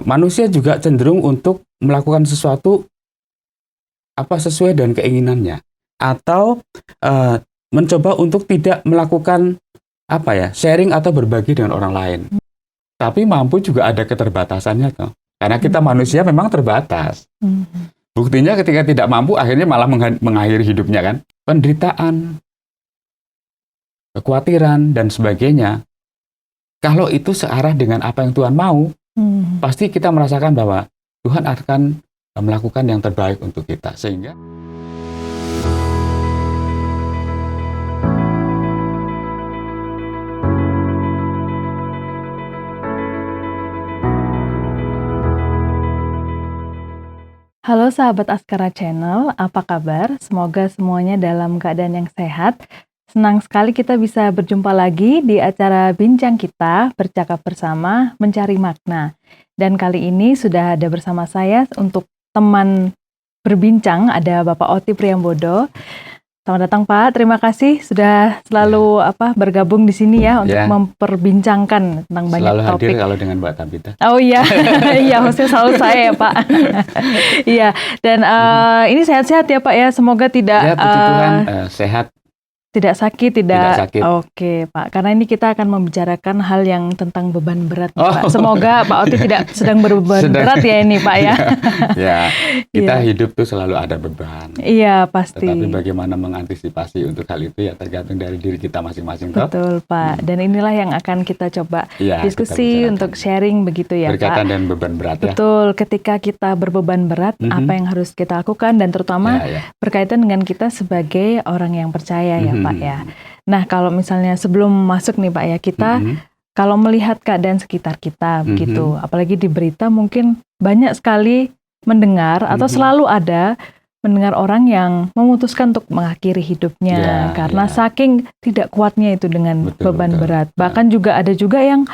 manusia juga cenderung untuk melakukan sesuatu sesuai dengan keinginannya, atau mencoba untuk tidak melakukan sharing atau berbagi dengan orang lain. Tapi mampu juga ada keterbatasannya toh. Karena kita manusia memang terbatas. Buktinya ketika tidak mampu akhirnya malah mengakhiri hidupnya kan. Penderitaan, kekhawatiran dan sebagainya. Kalau itu searah dengan apa yang Tuhan mau, pasti kita merasakan bahwa Tuhan akan melakukan yang terbaik untuk kita. Sehingga halo sahabat Askara Channel, apa kabar? Semoga semuanya dalam keadaan yang sehat. Senang sekali kita bisa berjumpa lagi di acara Bincang Kita, Bercakap Bersama, Mencari Makna. Dan kali ini sudah ada bersama saya untuk teman berbincang, ada Bapak Oti Priambodo. Selamat datang Pak, terima kasih sudah selalu bergabung di sini ya untuk memperbincangkan tentang banyak selalu topik. Hadir kalau dengan Mbak Tabita. Oh iya, iya hostnya selalu saya ya Pak. Iya, dan ini sehat-sehat ya Pak ya, semoga tidak Ya, puji Tuhan, sehat. Tidak sakit, tidak sakit. Oke Pak, karena ini kita akan membicarakan hal yang tentang beban berat nih, Pak. Semoga Pak Oti tidak sedang berbeban berat ya ini Pak ya. Ya, kita hidup tuh selalu ada beban. Iya pasti. Tetapi bagaimana mengantisipasi untuk hal itu ya tergantung dari diri kita masing-masing. Betul Pak, dan inilah yang akan kita coba diskusi untuk sharing begitu ya berkaitan Pak. dan beban berat ya. Betul, ketika kita berbeban berat, apa yang harus kita lakukan dan terutama berkaitan dengan kita sebagai orang yang percaya ya Pak ya. Nah kalau misalnya sebelum masuk nih Pak ya, kita kalau melihat keadaan sekitar kita begitu, apalagi di berita mungkin banyak sekali mendengar atau selalu ada mendengar orang yang memutuskan untuk mengakhiri hidupnya karena saking tidak kuatnya itu dengan beban berat. Bahkan juga ada juga yang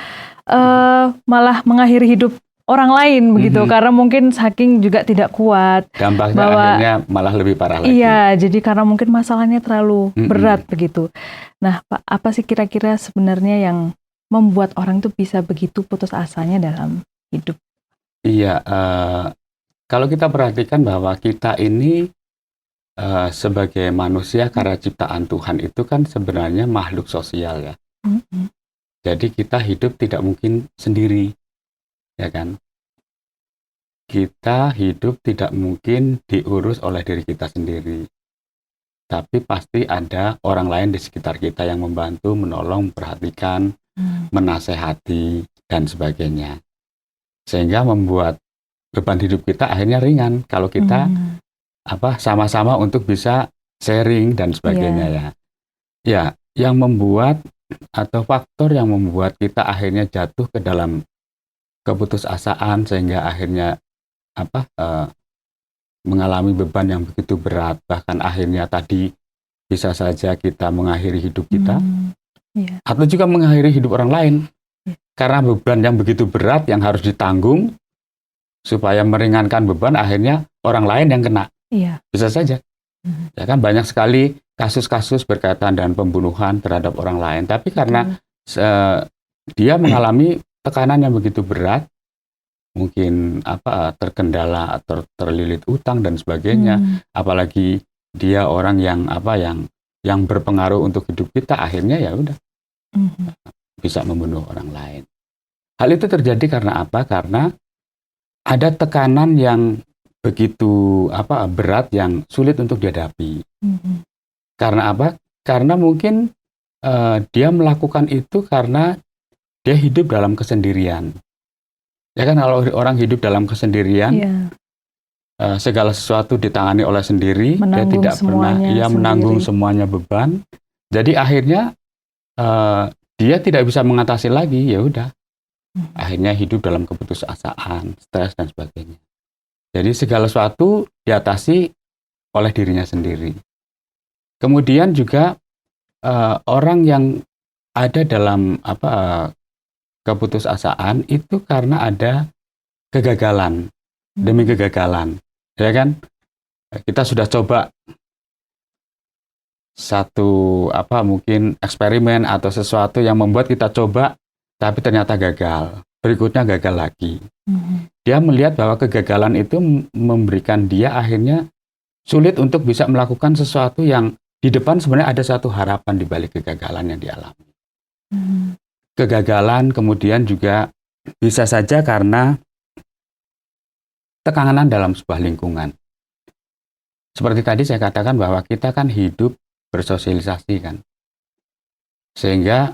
malah mengakhiri hidup orang lain begitu karena mungkin saking juga tidak kuat. Dampaknya akhirnya malah lebih parah lagi. Iya, jadi karena mungkin masalahnya terlalu berat begitu. Nah, Pak, apa sih kira-kira sebenarnya yang membuat orang itu bisa begitu putus asanya dalam hidup? Iya, kalau kita perhatikan bahwa kita ini sebagai manusia karena ciptaan Tuhan itu kan sebenarnya makhluk sosial ya. Jadi kita hidup tidak mungkin sendiri. Ya kan, kita hidup tidak mungkin diurus oleh diri kita sendiri, tapi pasti ada orang lain di sekitar kita yang membantu, menolong, memperhatikan, menasehati dan sebagainya, sehingga membuat beban hidup kita akhirnya ringan kalau kita sama-sama untuk bisa sharing dan sebagainya ya, yang membuat atau faktor yang membuat kita akhirnya jatuh ke dalam keputusasaan sehingga akhirnya mengalami beban yang begitu berat, bahkan akhirnya tadi bisa saja kita mengakhiri hidup kita atau juga mengakhiri hidup orang lain karena beban yang begitu berat yang harus ditanggung. Supaya meringankan beban akhirnya orang lain yang kena. Bisa saja ya kan, banyak sekali kasus-kasus berkaitan dengan pembunuhan terhadap orang lain, tapi karena dia mengalami tekanan yang begitu berat, mungkin terkendala atau terlilit utang dan sebagainya, apalagi dia orang yang yang berpengaruh untuk hidup kita, akhirnya ya udah bisa membunuh orang lain. Hal itu terjadi karena apa? Karena ada tekanan yang begitu berat yang sulit untuk dihadapi. Karena apa? Karena mungkin dia melakukan itu karena dia hidup dalam kesendirian. Ya kan, kalau orang hidup dalam kesendirian, segala sesuatu ditangani oleh sendiri, dia tidak pernah menanggung semuanya beban. Jadi akhirnya dia tidak bisa mengatasi lagi, ya udah. Akhirnya hidup dalam keputusasaan, stres dan sebagainya. Jadi segala sesuatu diatasi oleh dirinya sendiri. Kemudian juga orang yang ada dalam keputusasaan itu karena ada kegagalan demi kegagalan, ya kan? Kita sudah coba satu mungkin eksperimen atau sesuatu yang membuat kita coba, tapi ternyata gagal. berikutnya gagal lagi. Dia melihat bahwa kegagalan itu memberikan dia akhirnya sulit untuk bisa melakukan sesuatu yang di depan sebenarnya ada satu harapan di balik kegagalan yang dialami. Kegagalan kemudian juga bisa saja karena tekanan dalam sebuah lingkungan. Seperti tadi saya katakan bahwa kita kan hidup bersosialisasi kan. Sehingga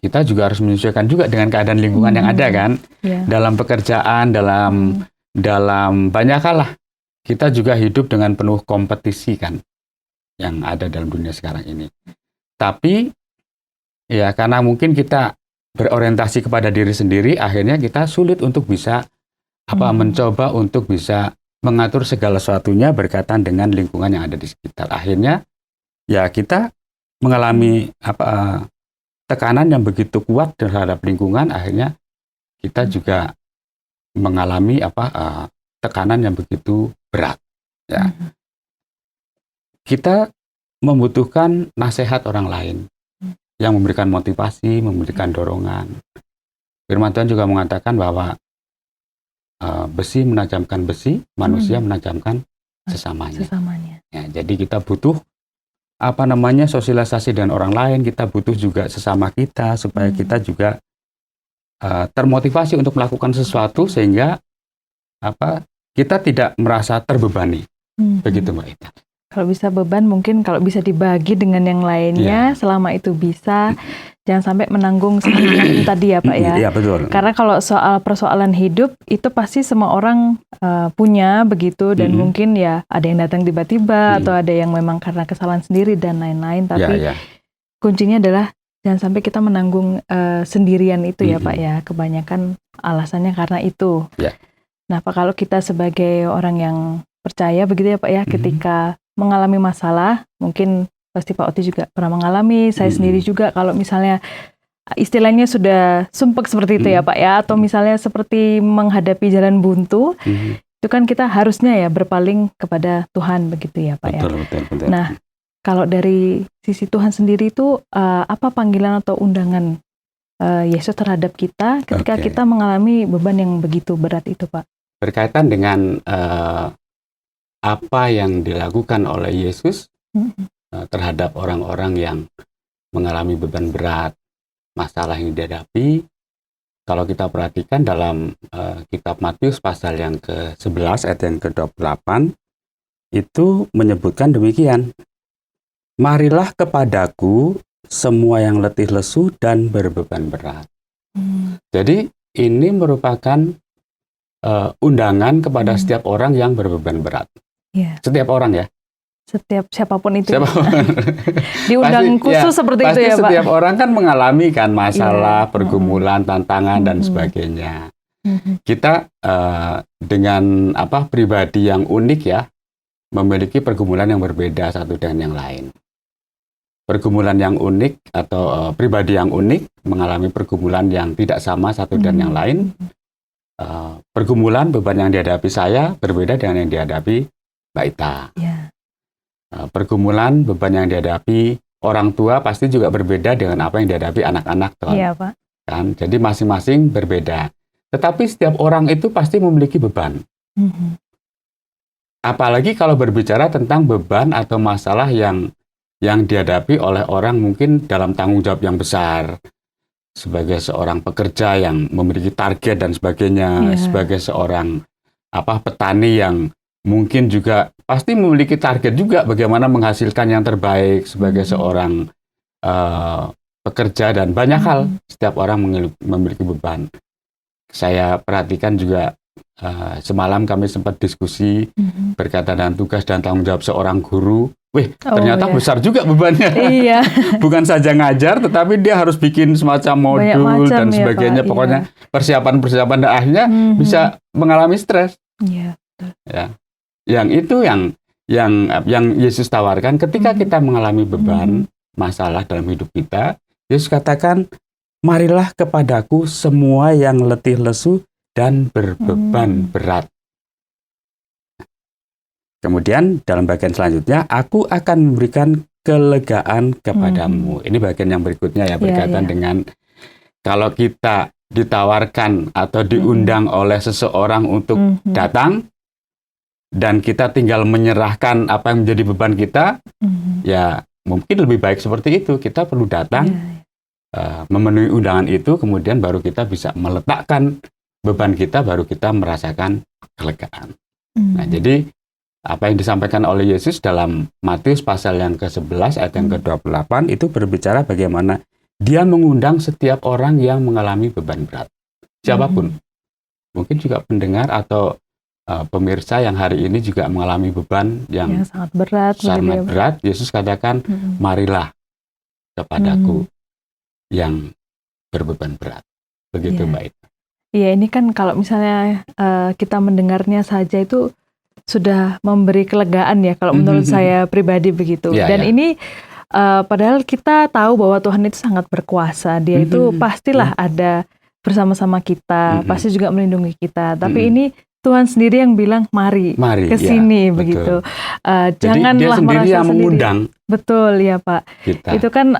kita juga harus menyesuaikan juga dengan keadaan lingkungan yang ada kan. Dalam pekerjaan, dalam banyak hal lah. Kita juga hidup dengan penuh kompetisi kan yang ada dalam dunia sekarang ini. Tapi ya karena mungkin kita berorientasi kepada diri sendiri, akhirnya kita sulit untuk bisa mencoba untuk bisa mengatur segala sesuatunya berkaitan dengan lingkungan yang ada di sekitar. Akhirnya ya kita mengalami tekanan yang begitu kuat terhadap lingkungan, akhirnya kita juga mengalami tekanan yang begitu berat. Ya. Kita membutuhkan nasihat orang lain yang memberikan motivasi, memberikan dorongan. Firman Tuhan juga mengatakan bahwa besi menajamkan besi, manusia menajamkan sesamanya. Ya, jadi kita butuh sosialisasi dengan orang lain, kita butuh juga sesama kita supaya kita juga termotivasi untuk melakukan sesuatu sehingga kita tidak merasa terbebani. Begitu Mbak Ita. Kalau bisa beban mungkin kalau bisa dibagi dengan yang lainnya, selama itu bisa, jangan sampai menanggung sendirian tadi ya Pak ya. Iya betul. Karena kalau soal persoalan hidup itu pasti semua orang punya begitu, dan mungkin ya ada yang datang tiba-tiba atau ada yang memang karena kesalahan sendiri dan lain-lain. Tapi kuncinya adalah jangan sampai kita menanggung sendirian itu ya Pak ya. Kebanyakan alasannya karena itu. Nah Pak, kalau kita sebagai orang yang percaya begitu ya Pak ya, ketika mengalami masalah, mungkin pasti Pak Oti juga pernah mengalami, saya sendiri juga, kalau misalnya istilahnya sudah sumpek seperti itu ya Pak ya, atau misalnya seperti menghadapi jalan buntu, itu kan kita harusnya ya berpaling kepada Tuhan begitu ya Pak ya. Betul. Nah, kalau dari sisi Tuhan sendiri itu apa panggilan atau undangan Yesus terhadap kita ketika kita mengalami beban yang begitu berat itu Pak? Berkaitan dengan apa yang dilakukan oleh Yesus terhadap orang-orang yang mengalami beban berat, masalah yang dihadapi. Kalau kita perhatikan dalam kitab Matius pasal yang ke-11 ayat yang ke-28 itu menyebutkan demikian. Marilah kepadaku semua yang letih lesu dan berbeban berat. Jadi ini merupakan undangan kepada setiap orang yang berbeban berat. Setiap orang ya. Setiap siapapun itu. Diundang khusus seperti itu ya Pak. Setiap orang kan mengalami kan masalah, pergumulan, tantangan dan sebagainya. Kita dengan pribadi yang unik ya, memiliki pergumulan yang berbeda satu dengan yang lain. Pergumulan yang unik atau pribadi yang unik mengalami pergumulan yang tidak sama satu dan yang lain. Pergumulan beban yang dihadapi saya berbeda dengan yang dihadapi Mbak Ita. Pergumulan beban yang dihadapi orang tua pasti juga berbeda dengan apa yang dihadapi anak-anak, Pak. Kan? Jadi masing-masing berbeda. Tetapi setiap orang itu pasti memiliki beban. Apalagi kalau berbicara tentang beban atau masalah yang dihadapi oleh orang mungkin dalam tanggung jawab yang besar. Sebagai seorang pekerja yang memiliki target dan sebagainya, sebagai seorang petani yang mungkin juga pasti memiliki target juga bagaimana menghasilkan yang terbaik, sebagai seorang pekerja dan banyak hal. Setiap orang memiliki beban. Saya perhatikan juga semalam kami sempat diskusi berkaitan dengan tugas dan tanggung jawab seorang guru. Ternyata besar juga bebannya. Bukan saja ngajar, tetapi dia harus bikin semacam modul dan sebagainya. Pokoknya persiapan-persiapan dan akhirnya bisa mengalami stres. Ya. Yang itu yang Yesus tawarkan ketika kita mengalami beban, masalah dalam hidup kita. Yesus katakan, marilah kepadaku semua yang letih lesu dan berbeban berat. Kemudian dalam bagian selanjutnya, aku akan memberikan kelegaan kepadamu. Ini bagian yang berikutnya ya, berkaitan dengan kalau kita ditawarkan atau diundang oleh seseorang untuk datang, dan kita tinggal menyerahkan apa yang menjadi beban kita, ya mungkin lebih baik seperti itu. Kita perlu datang, memenuhi undangan itu, kemudian baru kita bisa meletakkan beban kita, baru kita merasakan kelegaan. Nah, jadi apa yang disampaikan oleh Yesus dalam Matius pasal yang ke-11 ayat yang ke-28 itu berbicara bagaimana Dia mengundang setiap orang yang mengalami beban berat. Siapapun. Mungkin juga pendengar atau pemirsa yang hari ini juga mengalami beban yang sangat berat. Sangat berat. Yesus katakan, marilah kepadaku yang berbeban berat. Begitu, Mbak Ita. Iya, ini kan kalau misalnya kita mendengarnya saja itu sudah memberi kelegaan ya, kalau menurut saya pribadi begitu. Dan ini padahal kita tahu bahwa Tuhan itu sangat berkuasa. Dia itu pastilah ada bersama-sama kita, pasti juga melindungi kita. Tapi ini Tuhan sendiri yang bilang, mari ke sini, begitu. Janganlah dia sendiri yang mengundang. Betul ya Pak. Kita. Itu kan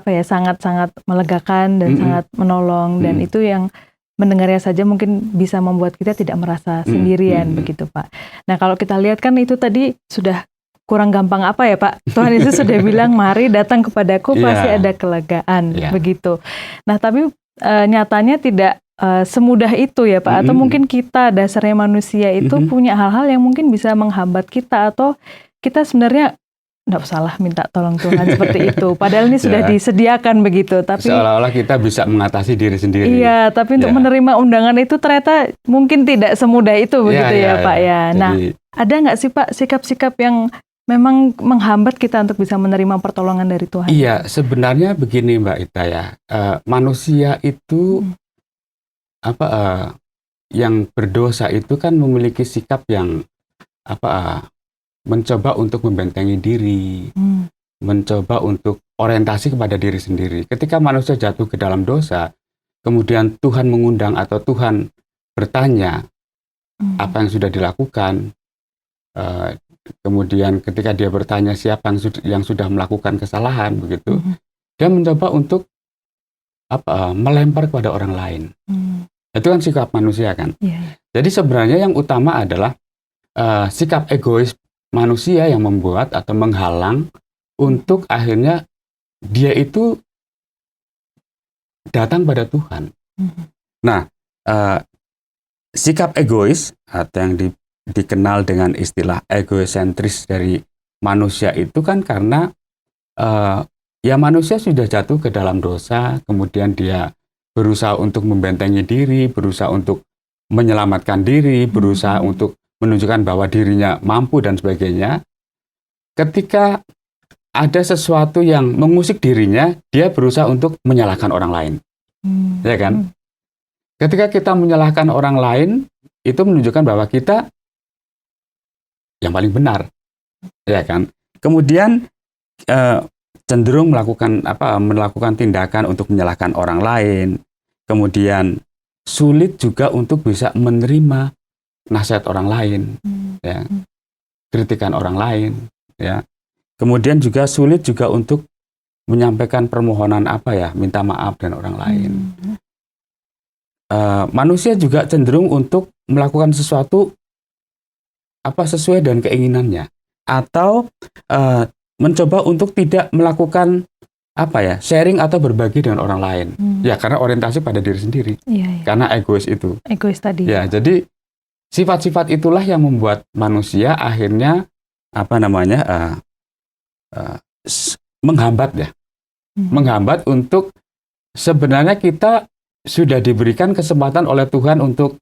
sangat-sangat melegakan dan sangat menolong, dan itu yang mendengarnya saja mungkin bisa membuat kita tidak merasa sendirian, begitu Pak. Nah, kalau kita lihat kan itu tadi sudah kurang gampang apa ya Pak? Tuhan Yesus sudah bilang, mari datang kepadaku, pasti ada kelegaan, begitu. Nah, tapi nyatanya tidak semudah itu ya Pak, atau mungkin kita dasarnya manusia itu punya hal-hal yang mungkin bisa menghambat kita, atau kita sebenarnya nggak usahlah minta tolong Tuhan seperti itu, padahal ini sudah disediakan begitu, tapi seolah-olah kita bisa mengatasi diri sendiri. Iya, tapi untuk menerima undangan itu ternyata mungkin tidak semudah itu, begitu ya Pak ya. Jadi, nah, ada nggak sih Pak sikap-sikap yang memang menghambat kita untuk bisa menerima pertolongan dari Tuhan? Iya, sebenarnya begini Mbak Ita ya, manusia itu yang berdosa itu kan memiliki sikap yang mencoba untuk membentengi diri, mencoba untuk orientasi kepada diri sendiri. Ketika manusia jatuh ke dalam dosa, kemudian Tuhan mengundang atau Tuhan bertanya apa yang sudah dilakukan, kemudian ketika dia bertanya siapa yang sudah melakukan kesalahan, begitu, dia mencoba untuk melempar kepada orang lain. Itu kan sikap manusia kan. Jadi sebenarnya yang utama adalah sikap egois manusia yang membuat atau menghalang untuk akhirnya dia itu datang pada Tuhan. Nah, sikap egois atau yang dikenal dengan istilah egosentris dari manusia itu kan karena ya manusia sudah jatuh ke dalam dosa, kemudian dia berusaha untuk membentengi diri, berusaha untuk menyelamatkan diri, berusaha untuk menunjukkan bahwa dirinya mampu dan sebagainya. Ketika ada sesuatu yang mengusik dirinya, dia berusaha untuk menyalahkan orang lain. Ya kan? Ketika kita menyalahkan orang lain, itu menunjukkan bahwa kita yang paling benar. Ya kan? Kemudian cenderung melakukan tindakan untuk menyalahkan orang lain, kemudian sulit juga untuk bisa menerima nasihat orang lain, ya, kritikan orang lain, ya, kemudian juga sulit juga untuk menyampaikan permohonan minta maaf dan orang lain. Manusia juga cenderung untuk melakukan sesuatu sesuai dengan keinginannya, atau mencoba untuk tidak melakukan sharing atau berbagi dengan orang lain. Ya, karena orientasi pada diri sendiri. Karena egois itu. Egois tadi. Ya, jadi sifat-sifat itulah yang membuat manusia akhirnya menghambat ya. Menghambat untuk sebenarnya kita sudah diberikan kesempatan oleh Tuhan untuk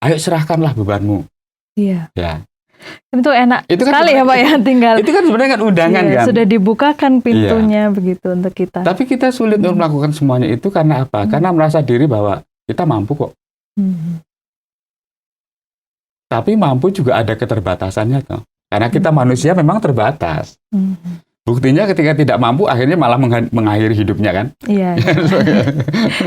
ayo serahkanlah bebanmu. Iya. Ya. Itu enak itu kan sekali ya Pak ya, tinggal. Itu kan sebenarnya kan undangan kan. Sudah dibukakan pintunya begitu untuk kita. Tapi kita sulit untuk melakukan semuanya itu karena apa? Karena merasa diri bahwa kita mampu kok. Tapi mampu juga ada keterbatasannya toh. Karena kita manusia memang terbatas. Buktinya ketika tidak mampu akhirnya malah mengakhiri hidupnya kan. Iya.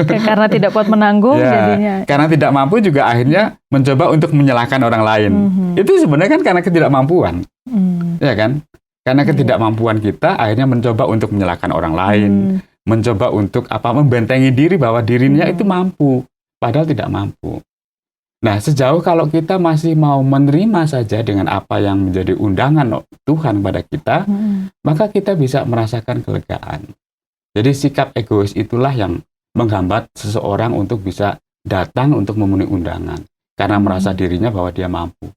Karena tidak kuat menanggung jadinya. Karena tidak mampu juga akhirnya mencoba untuk menyalahkan orang lain. Itu sebenarnya kan karena ketidakmampuan. Ya kan? Karena ketidakmampuan kita akhirnya mencoba untuk menyalahkan orang lain, mencoba untuk membentengi diri bahwa dirinya itu mampu. padahal tidak mampu. Nah, sejauh kalau kita masih mau menerima saja dengan apa yang menjadi undangan Tuhan pada kita, maka kita bisa merasakan kelegaan. Jadi sikap egois itulah yang menghambat seseorang untuk bisa datang untuk memenuhi undangan, karena merasa dirinya bahwa dia mampu.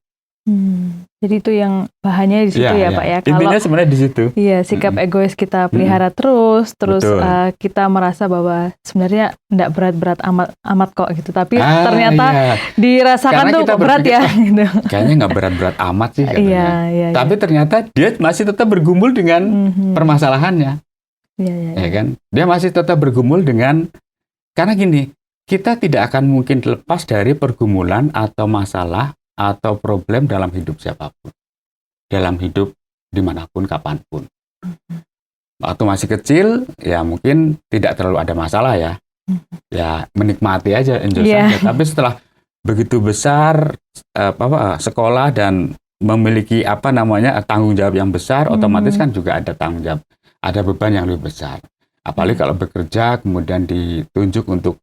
Jadi itu yang bahannya di situ ya Pak ya. Intinya sebenarnya di situ. Iya, sikap egois kita pelihara terus kita merasa bahwa sebenarnya enggak berat-berat amat kok gitu. Tapi ternyata dirasakan tuh berat ya. Gitu. Kayaknya nggak berat-berat amat sih katanya. Iya. Tapi ternyata dia masih tetap bergumul dengan permasalahannya. Ya kan? Dia masih tetap bergumul dengan, karena gini, kita tidak akan mungkin lepas dari pergumulan atau masalah atau problem dalam hidup siapapun, dalam hidup dimanapun, kapanpun. Waktu masih kecil, ya mungkin tidak terlalu ada masalah ya, ya menikmati aja, enjoy saja. Tapi setelah begitu besar, sekolah dan memiliki tanggung jawab yang besar, otomatis kan juga ada tanggung jawab, ada beban yang lebih besar. Apalagi kalau bekerja, kemudian ditunjuk untuk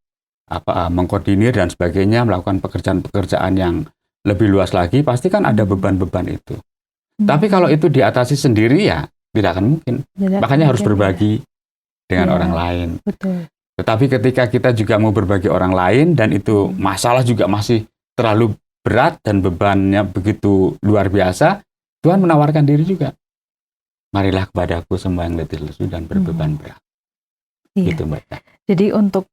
mengkoordinir dan sebagainya, melakukan pekerjaan-pekerjaan yang lebih luas lagi, pasti kan ada beban-beban itu. Tapi kalau itu diatasi sendiri ya tidak akan mungkin. Makanya harus berbagi dengan orang lain. Betul. Tetapi ketika kita juga mau berbagi orang lain dan itu masalah juga masih terlalu berat dan bebannya begitu luar biasa, Tuhan menawarkan diri juga. Marilah kepadaku semua yang letih lesu dan berbeban berat. Gitu, Mbak. Jadi untuk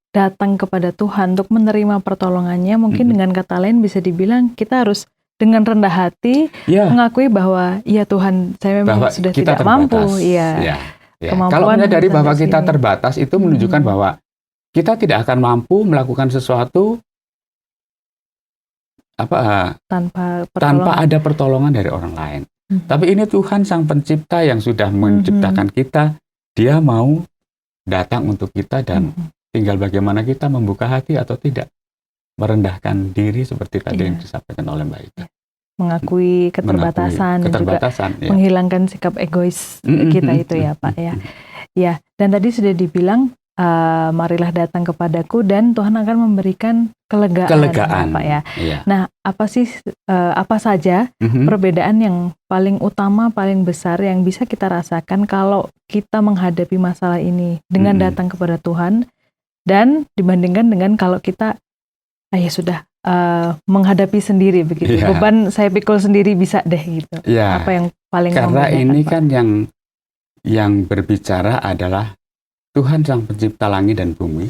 datang kepada Tuhan untuk menerima pertolongannya, mungkin dengan kata lain bisa dibilang kita harus dengan rendah hati mengakui bahwa ya Tuhan, saya memang bahwa sudah tidak terbatas. Mampu. Kalau menyadari bahwa kita terbatas itu menunjukkan bahwa kita tidak akan mampu melakukan sesuatu tanpa ada pertolongan dari orang lain. Tapi ini Tuhan Sang Pencipta yang sudah menciptakan kita, Dia mau datang untuk kita dan tinggal bagaimana kita membuka hati atau tidak, merendahkan diri seperti tadi yang disampaikan oleh Mbak Ida. Mengakui keterbatasan dan juga menghilangkan sikap egois kita itu ya Pak ya. Ya, dan tadi sudah dibilang marilah datang kepadaku dan Tuhan akan memberikan kelegaan. Pak ya. Nah, apa saja perbedaan yang paling utama, paling besar yang bisa kita rasakan kalau kita menghadapi masalah ini dengan datang kepada Tuhan, dan dibandingkan dengan kalau kita ya sudah menghadapi sendiri begitu, beban saya pikul sendiri bisa deh gitu. Apa yang paling karena ini Pak? Kan yang berbicara adalah Tuhan Sang Pencipta langit dan bumi,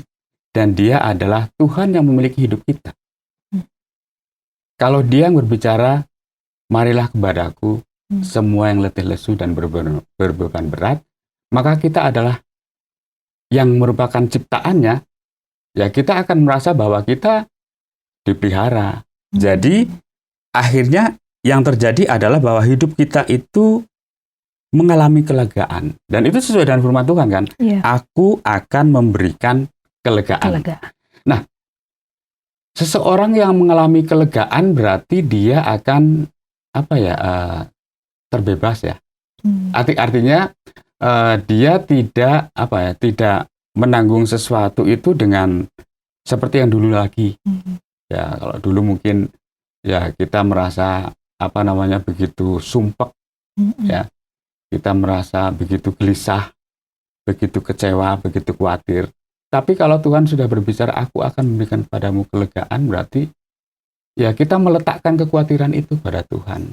dan Dia adalah Tuhan yang memiliki hidup kita. Kalau Dia yang berbicara, marilah kepadaku semua yang letih lesu dan berbeban berat, maka kita adalah yang merupakan ciptaannya, ya kita akan merasa bahwa kita dipelihara. Jadi akhirnya yang terjadi adalah bahwa hidup kita itu mengalami kelegaan. Dan itu sesuai dengan firman Tuhan kan? Aku akan memberikan kelegaan. Nah, seseorang yang mengalami kelegaan berarti dia akan terbebas ya. Artinya dia tidak menanggung sesuatu itu dengan seperti yang dulu lagi. Ya, kalau dulu mungkin ya kita merasa begitu sumpek, ya kita merasa begitu gelisah, begitu kecewa, begitu khawatir. Tapi kalau Tuhan sudah berbicara, aku akan memberikan padamu kelegaan, berarti ya kita meletakkan kekhawatiran itu pada Tuhan.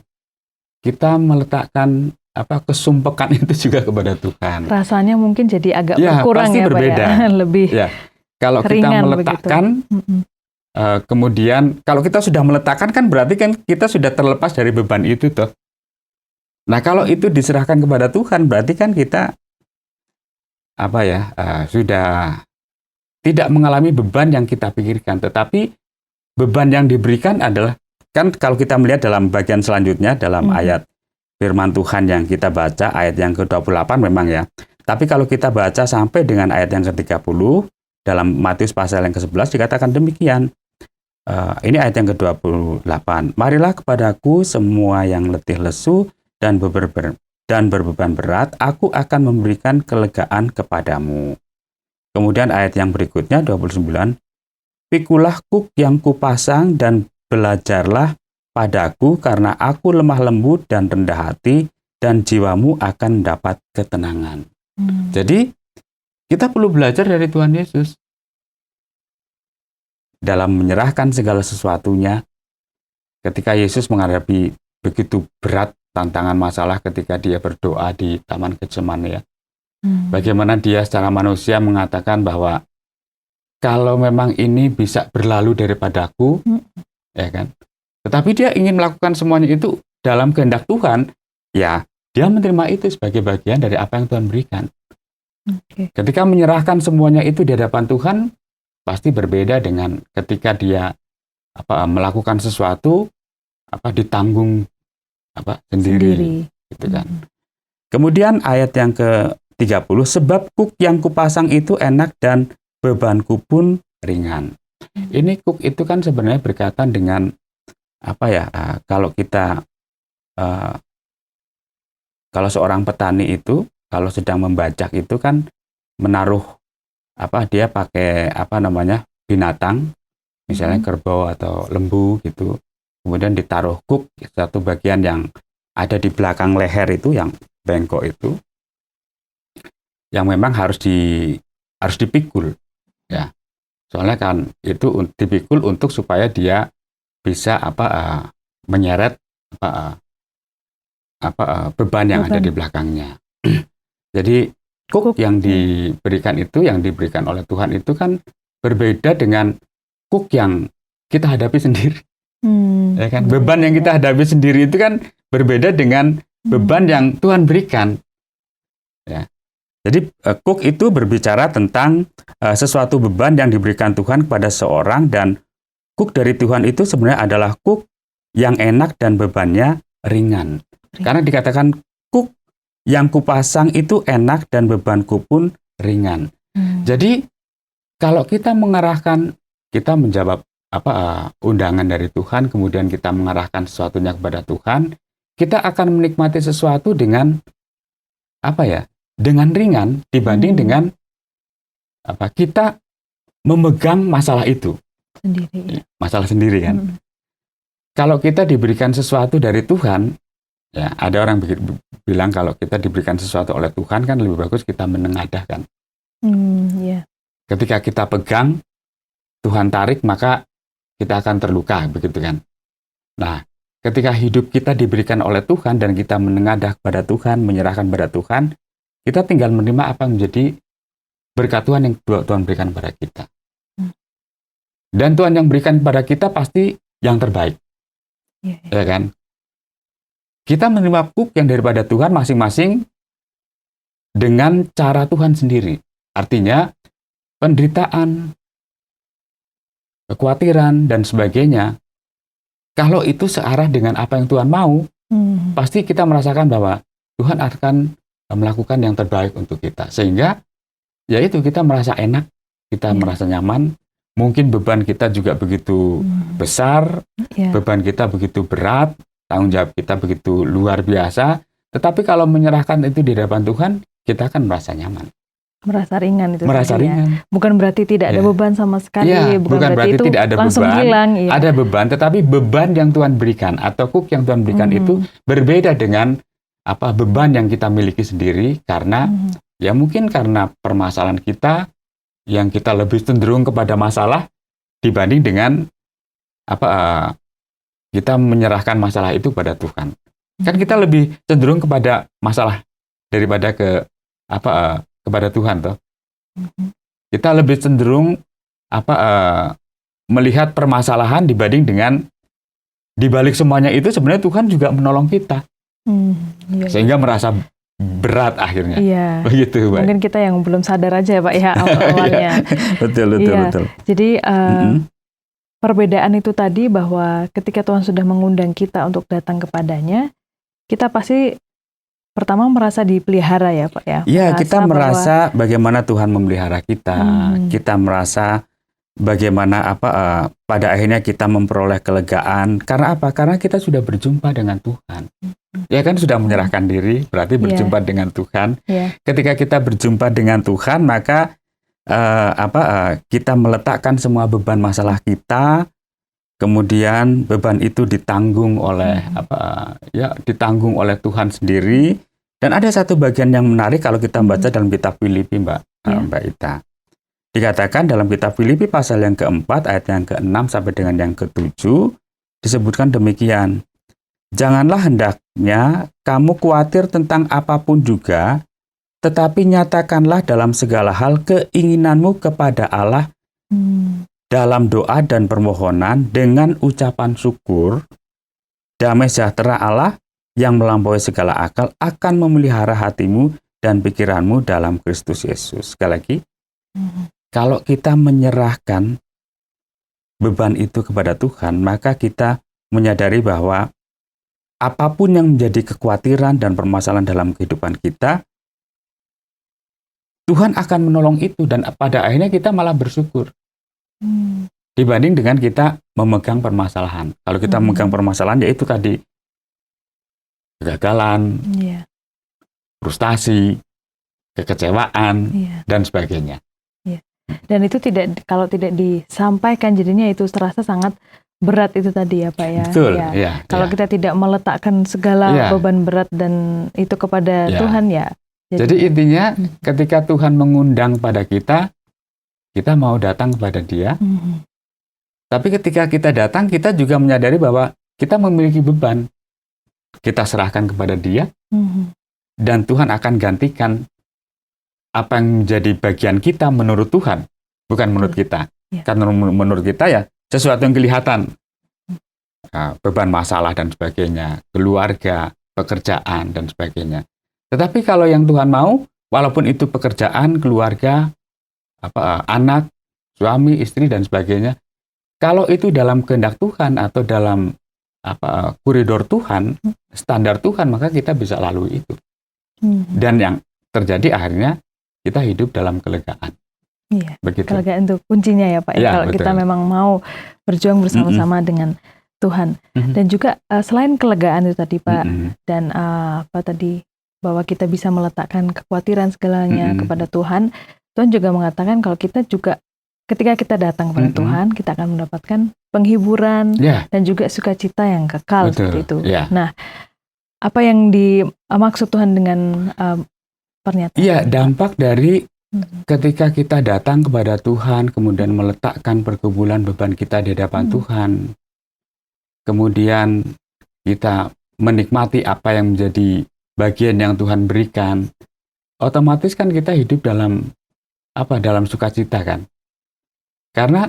Kita meletakkan kesumpekan itu juga kepada Tuhan. Rasanya mungkin jadi agak berkurang pasti ya berbeda. Pak ya. Lebih kalau kita meletakkan kemudian kalau kita sudah meletakkan kan berarti kan kita sudah terlepas dari beban itu toh. Nah, kalau itu diserahkan kepada Tuhan berarti kan kita sudah tidak mengalami beban yang kita pikirkan, tetapi beban yang diberikan adalah, kan kalau kita melihat dalam bagian selanjutnya dalam ayat firman Tuhan yang kita baca, ayat yang ke-28 memang ya. Tapi kalau kita baca sampai dengan ayat yang ke-30, dalam Matius pasal yang ke-11 dikatakan demikian. Ini ayat yang ke-28. Marilah kepadaku semua yang letih lesu dan berbeban berat, aku akan memberikan kelegaan kepadamu. Kemudian ayat yang berikutnya, 29. pikulah kuk yang kupasang dan belajarlah padaku karena aku lemah lembut dan rendah hati dan jiwamu akan mendapat ketenangan. Jadi kita perlu belajar dari Tuhan Yesus dalam menyerahkan segala sesuatunya. Ketika Yesus menghadapi begitu berat tantangan masalah ketika dia berdoa di Taman Getsemani, ya. Bagaimana dia secara manusia mengatakan bahwa kalau memang ini bisa berlalu daripadaku, ya kan. Tetapi dia ingin melakukan semuanya itu dalam kehendak Tuhan, ya dia menerima itu sebagai bagian dari apa yang Tuhan berikan. Ketika menyerahkan semuanya itu di hadapan Tuhan, pasti berbeda dengan ketika dia melakukan sesuatu ditanggung sendiri. Gitu kan. Kemudian ayat yang ke-30, sebab kuk yang kupasang itu enak dan bebanku pun ringan. Ini kuk itu kan sebenarnya berkaitan dengan kalau kita kalau seorang petani itu kalau sedang membajak itu kan menaruh dia pakai binatang, misalnya kerbau atau lembu gitu. Kemudian ditaruh kuk, satu bagian yang ada di belakang leher itu yang bengkok itu, yang memang harus dipikul, ya. Soalnya kan itu dipikul untuk supaya dia bisa menyeret beban yang ada di belakangnya. Jadi kuk yang diberikan oleh Tuhan itu kan berbeda dengan kuk yang kita hadapi sendiri. Ya kan? Beban yang kita hadapi sendiri itu kan berbeda dengan beban yang Tuhan berikan. Ya. Jadi kuk itu berbicara tentang sesuatu beban yang diberikan Tuhan kepada seorang, dan kuk dari Tuhan itu sebenarnya adalah kuk yang enak dan bebannya ringan. Karena dikatakan kuk yang kupasang itu enak dan bebanku pun ringan. Jadi kalau kita menjawab undangan dari Tuhan, kemudian kita mengarahkan sesuatunya kepada Tuhan, kita akan menikmati sesuatu dengan dengan ringan dibanding dengan kita memegang masalah itu sendiri kan. Kalau kita diberikan sesuatu dari Tuhan, ya ada orang bilang kalau kita diberikan sesuatu oleh Tuhan kan lebih bagus kita menengadahkan. Ketika kita pegang, Tuhan tarik, maka kita akan terluka, begitu kan. Nah, ketika hidup kita diberikan oleh Tuhan dan kita menengadah kepada Tuhan, menyerahkan kepada Tuhan, kita tinggal menerima apa yang menjadi berkat Tuhan yang Tuhan berikan kepada kita. Dan Tuhan yang berikan kepada kita pasti yang terbaik. Ya kan? Kita menerima kuk yang daripada Tuhan masing-masing dengan cara Tuhan sendiri. Artinya, penderitaan, kekhawatiran, dan sebagainya, kalau itu searah dengan apa yang Tuhan mau, pasti kita merasakan bahwa Tuhan akan melakukan yang terbaik untuk kita. Sehingga, yaitu kita merasa enak, kita merasa nyaman, mungkin beban kita juga begitu besar, beban kita begitu berat, tanggung jawab kita begitu luar biasa, tetapi kalau menyerahkan itu di hadapan Tuhan, kita akan merasa nyaman. Merasa ringan itu. Merasa ringan. Bukan berarti tidak ada beban sama sekali. Bukan berarti itu tidak ada langsung beban. Hilang. Ada beban, tetapi beban yang Tuhan berikan atau kuk yang Tuhan berikan itu berbeda dengan beban yang kita miliki sendiri, karena ya mungkin karena permasalahan kita yang kita lebih cenderung kepada masalah dibanding dengan kita menyerahkan masalah itu pada Tuhan. Kan kita lebih cenderung kepada masalah daripada kepada Tuhan toh. Kita lebih cenderung melihat permasalahan dibanding dengan di balik semuanya itu sebenarnya Tuhan juga menolong kita. Sehingga merasa berat akhirnya. Begitu, Pak. Mungkin kita yang belum sadar aja ya, Pak, ya awalnya. Betul. Jadi perbedaan itu tadi bahwa ketika Tuhan sudah mengundang kita untuk datang kepadanya, kita pasti pertama merasa dipelihara ya, Pak, ya. Iya, kita merasa bagaimana Tuhan memelihara kita. Kita merasa bagaimana pada akhirnya kita memperoleh kelegaan. Karena apa? Karena kita sudah berjumpa dengan Tuhan. Ya kan, sudah menyerahkan diri, berarti berjumpa dengan Tuhan. Ketika kita berjumpa dengan Tuhan, maka kita meletakkan semua beban masalah kita, kemudian beban itu ditanggung oleh ditanggung oleh Tuhan sendiri. Dan ada satu bagian yang menarik kalau kita baca dalam kitab Filipi, Mbak Ita. Dikatakan dalam kitab Filipi pasal yang keempat, ayat yang ke-6 sampai dengan yang ke-7, disebutkan demikian. Janganlah hendaknya kamu khawatir tentang apapun juga, tetapi nyatakanlah dalam segala hal keinginanmu kepada Allah dalam doa dan permohonan dengan ucapan syukur. Damai sejahtera Allah yang melampaui segala akal akan memelihara hatimu dan pikiranmu dalam Kristus Yesus. Sekali lagi, kalau kita menyerahkan beban itu kepada Tuhan, maka kita menyadari bahwa apapun yang menjadi kekhawatiran dan permasalahan dalam kehidupan kita, Tuhan akan menolong itu, dan pada akhirnya kita malah bersyukur. Dibanding dengan kita memegang permasalahan. Kalau kita memegang permasalahan, yaitu tadi kegagalan, frustasi, kekecewaan, dan sebagainya. Dan itu kalau tidak disampaikan, jadinya itu terasa sangat berat itu tadi ya Pak ya. Betul. Kalau kita tidak meletakkan segala beban berat dan itu kepada Tuhan ya. Jadi intinya ketika Tuhan mengundang pada kita mau datang kepada Dia. Tapi ketika kita datang, kita juga menyadari bahwa kita memiliki beban. Kita serahkan kepada Dia, dan Tuhan akan gantikan apa yang menjadi bagian kita menurut Tuhan, bukan menurut kita. Karena menurut kita ya sesuatu yang kelihatan, beban masalah dan sebagainya, keluarga, pekerjaan dan sebagainya. Tetapi kalau yang Tuhan mau, walaupun itu pekerjaan, keluarga, anak, suami, istri dan sebagainya, kalau itu dalam kehendak Tuhan atau dalam koridor Tuhan, standar Tuhan, maka kita bisa lalui itu. Dan yang terjadi akhirnya kita hidup dalam kelegaan. Begitu. Kelegaan itu kuncinya ya Pak. Kalau betul. Kita memang mau berjuang bersama-sama dengan Tuhan. Dan juga selain kelegaan itu tadi Pak, dan tadi bahwa kita bisa meletakkan kekhawatiran segalanya kepada Tuhan. Tuhan juga mengatakan kalau kita juga ketika kita datang kepada Tuhan, kita akan mendapatkan penghiburan dan juga sukacita yang kekal. Seperti itu. Nah, apa yang dimaksud Tuhan dengan pernyataan? Iya, dampak dari ketika kita datang kepada Tuhan, kemudian meletakkan pergumulan beban kita di hadapan Tuhan, kemudian kita menikmati apa yang menjadi bagian yang Tuhan berikan, otomatis kan kita hidup dalam sukacita kan? Karena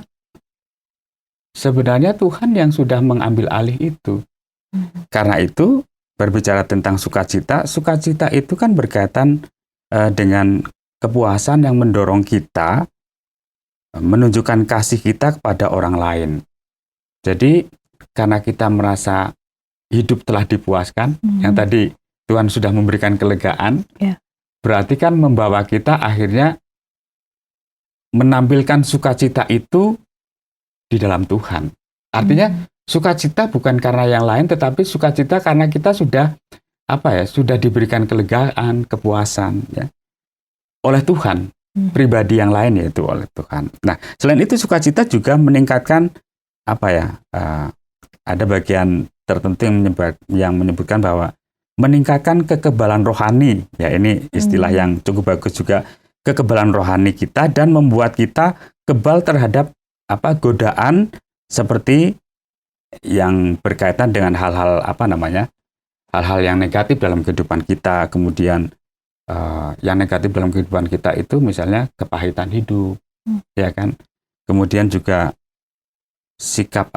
sebenarnya Tuhan yang sudah mengambil alih itu. Karena itu berbicara tentang sukacita, sukacita itu kan berkaitan dengan kepuasan yang mendorong kita menunjukkan kasih kita kepada orang lain. Jadi karena kita merasa hidup telah dipuaskan, yang tadi Tuhan sudah memberikan kelegaan, berarti kan membawa kita akhirnya menampilkan sukacita itu di dalam Tuhan. Artinya sukacita bukan karena yang lain, tetapi sukacita karena kita sudah sudah diberikan kelegaan, kepuasan oleh Tuhan, pribadi yang lain yaitu oleh Tuhan. Nah, selain itu sukacita juga meningkatkan ada bagian tertentu yang menyebutkan bahwa meningkatkan kekebalan rohani. Ya, ini istilah yang cukup bagus juga, kekebalan rohani kita, dan membuat kita kebal terhadap godaan seperti yang berkaitan dengan hal-hal hal-hal yang negatif dalam kehidupan kita. Kemudian yang negatif dalam kehidupan kita itu misalnya kepahitan hidup, ya kan. Kemudian juga sikap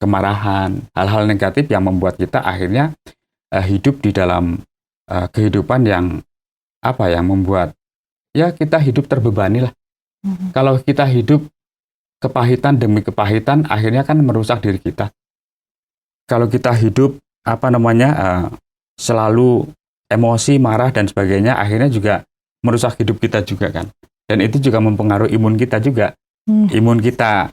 kemarahan, hal-hal negatif yang membuat kita akhirnya hidup di dalam kehidupan yang yang membuat kita hidup terbebani lah. Kalau kita hidup kepahitan demi kepahitan, akhirnya kan merusak diri kita. Kalau kita hidup selalu emosi, marah dan sebagainya, akhirnya juga merusak hidup kita juga kan. Dan itu juga mempengaruhi imun kita juga. Imun kita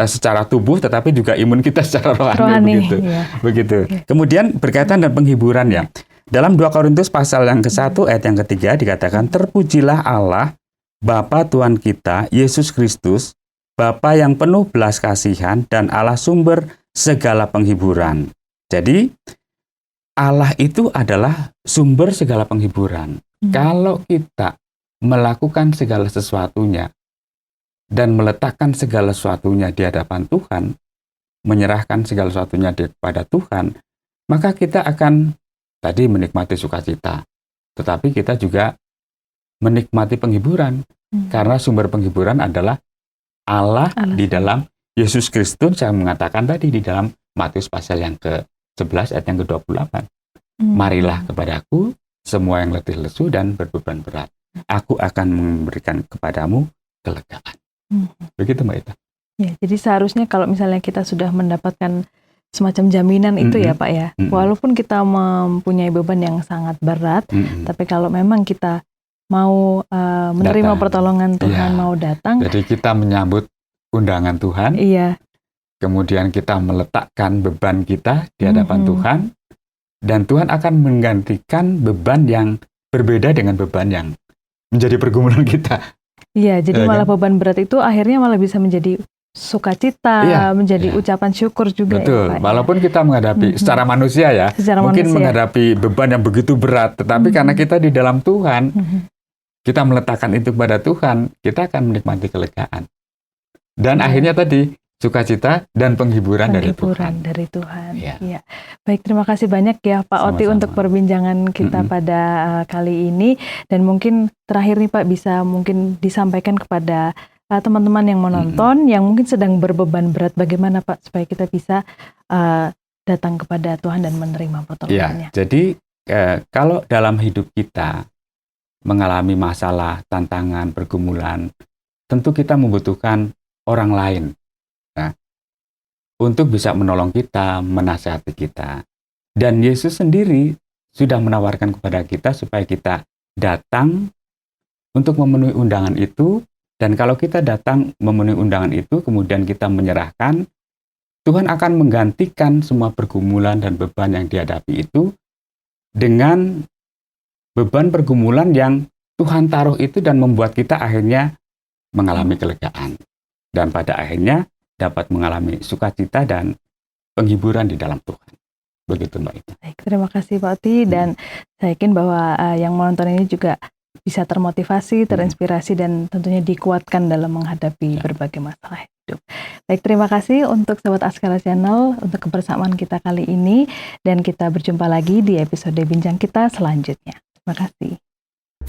secara tubuh, tetapi juga imun kita secara rohani begitu. Kemudian berkaitan dengan penghiburan ya. Dalam 2 Korintus pasal yang ke-1 ayat yang ke-3 dikatakan, terpujilah Allah Bapa Tuhan kita, Yesus Kristus, Bapa yang penuh belas kasihan dan Allah sumber segala penghiburan. Jadi, Allah itu adalah sumber segala penghiburan. Kalau kita melakukan segala sesuatunya dan meletakkan segala sesuatunya di hadapan Tuhan, menyerahkan segala sesuatunya kepada Tuhan, maka kita akan tadi menikmati sukacita. Tetapi kita juga menikmati penghiburan. Karena sumber penghiburan adalah Allah di dalam Yesus Kristus yang mengatakan tadi di dalam Matius pasal yang ke-11 ayat yang ke-28. Marilah kepadaku semua yang letih lesu dan berbeban berat. Aku akan memberikan kepadamu kelegaan. Begitu Mbak Ita. Ya, jadi seharusnya kalau misalnya kita sudah mendapatkan semacam jaminan itu ya Pak ya, walaupun kita mempunyai beban yang sangat berat, tapi kalau memang kita mau menerima pertolongan Tuhan, mau datang. Jadi kita menyambut undangan Tuhan. Iya. Kemudian kita meletakkan beban kita di hadapan Tuhan. Dan Tuhan akan menggantikan beban yang berbeda dengan beban yang menjadi pergumulan kita. Iya, jadi malah beban berat itu akhirnya malah bisa menjadi sukacita, menjadi ucapan syukur juga. Betul, ya, Pak, walaupun kita menghadapi secara manusia ya, mungkin menghadapi beban yang begitu berat, tetapi karena kita di dalam Tuhan, kita meletakkan itu kepada Tuhan, kita akan menikmati kelegaan. Dan akhirnya tadi, sukacita dan penghiburan dari Tuhan. Ya. Baik, terima kasih banyak ya Pak Oti untuk perbincangan kita pada kali ini. Dan mungkin terakhir nih Pak, bisa mungkin disampaikan kepada teman-teman yang menonton, yang mungkin sedang berbeban berat, bagaimana Pak supaya kita bisa datang kepada Tuhan dan menerima pertolongannya. Ya, jadi kalau dalam hidup kita mengalami masalah, tantangan, pergumulan, tentu kita membutuhkan orang lain untuk bisa menolong kita, menasihati kita. Dan Yesus sendiri sudah menawarkan kepada kita supaya kita datang untuk memenuhi undangan itu. Dan kalau kita datang memenuhi undangan itu, kemudian kita menyerahkan, Tuhan akan menggantikan semua pergumulan dan beban yang dihadapi itu dengan beban pergumulan yang Tuhan taruh itu dan membuat kita akhirnya mengalami kelegaan. Dan pada akhirnya dapat mengalami sukacita dan penghiburan di dalam Tuhan. Begitu Mbak Ita. Baik, terima kasih Pak Oti, dan saya yakin bahwa yang menonton ini juga bisa termotivasi, terinspirasi, dan tentunya dikuatkan dalam menghadapi berbagai masalah hidup. Baik, terima kasih untuk Sobat Askara Channel untuk kebersamaan kita kali ini, dan kita berjumpa lagi di episode bincang kita selanjutnya. Terima kasih.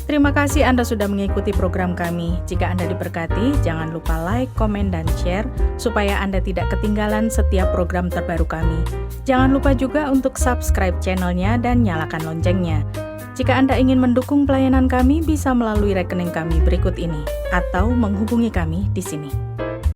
Terima kasih Anda sudah mengikuti program kami. Jika Anda diberkati, jangan lupa like, komen, dan share supaya Anda tidak ketinggalan setiap program terbaru kami. Jangan lupa juga untuk subscribe channelnya dan nyalakan loncengnya. Jika Anda ingin mendukung pelayanan kami, bisa melalui rekening kami berikut ini atau menghubungi kami di sini.